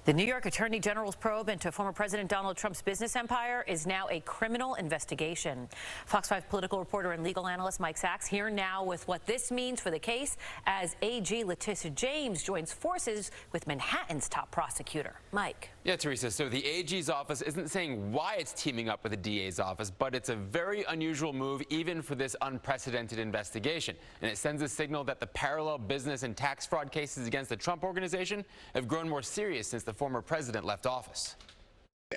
The New York Attorney General's probe into former President Donald Trump's business empire is now a criminal investigation. Fox 5 political reporter and legal analyst Mike Sachs here now with what this means for the case as AG Letitia James joins forces with Manhattan's top prosecutor. Mike. Yeah, Teresa, so the AG's office isn't saying why it's teaming up with the DA's office, but it's a very unusual move even for this unprecedented investigation. And it sends a signal that the parallel business and tax fraud cases against the Trump Organization have grown more serious since the former president left office.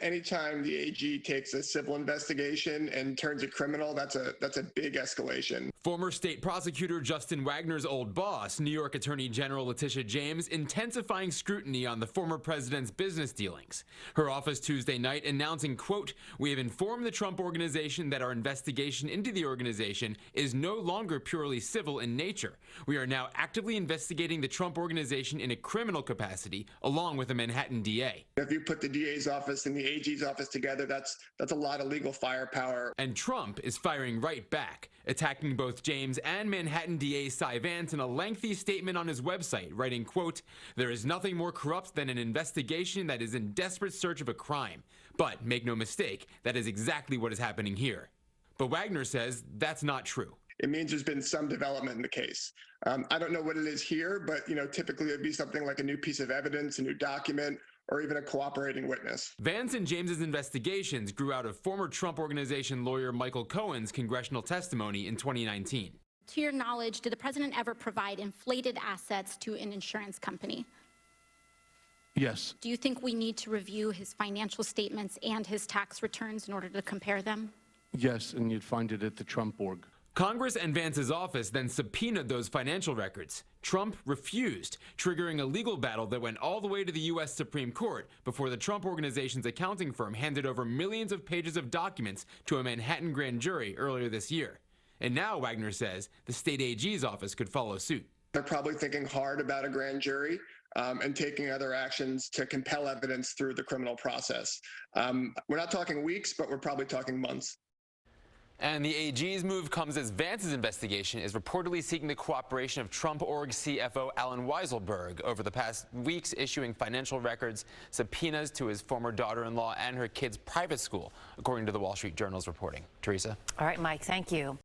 Anytime the AG takes a civil investigation and turns it criminal, that's a big escalation. Former state prosecutor Justin Wagner's old boss, New York Attorney General Letitia James, intensifying scrutiny on the former president's business dealings. Her office Tuesday night announcing, quote, "We have informed the Trump Organization that our investigation into the organization is no longer purely civil in nature. We are now actively investigating the Trump Organization in a criminal capacity, along with the Manhattan DA." If you put the DA's office and the AG's office together, that's a lot of legal firepower. And Trump is firing right back, attacking both James and Manhattan DA Cy Vance in a lengthy statement on his website, writing, quote, "There is nothing more corrupt than an investigation that is in desperate search of a crime. But make no mistake, that is exactly what is happening here." But Wagner says that's not true. It means there's been some development in the case. I don't know what it is here, but typically it'd be something like a new piece of evidence, a new document, or even a cooperating witness. Vance and James's investigations grew out of former Trump Organization lawyer Michael Cohen's congressional testimony in 2019. To your knowledge, did the president ever provide inflated assets to an insurance company? Yes. Do you think we need to review his financial statements and his tax returns in order to compare them? Yes, and you'd find it at the Trump org. Congress and Vance's office then subpoenaed those financial records. Trump refused, triggering a legal battle that went all the way to the U.S. Supreme Court before the Trump Organization's accounting firm handed over millions of pages of documents to a Manhattan grand jury earlier this year. And now, Wagner says, the state AG's office could follow suit. They're probably thinking hard about a grand jury and taking other actions to compel evidence through the criminal process. We're not talking weeks, but we're probably talking months. And the AG's move comes as Vance's investigation is reportedly seeking the cooperation of Trump Org CFO Allen Weiselberg over the past weeks, issuing financial records, subpoenas to his former daughter-in-law and her kids' private school, according to the Wall Street Journal's reporting. Teresa? All right, Mike, thank you.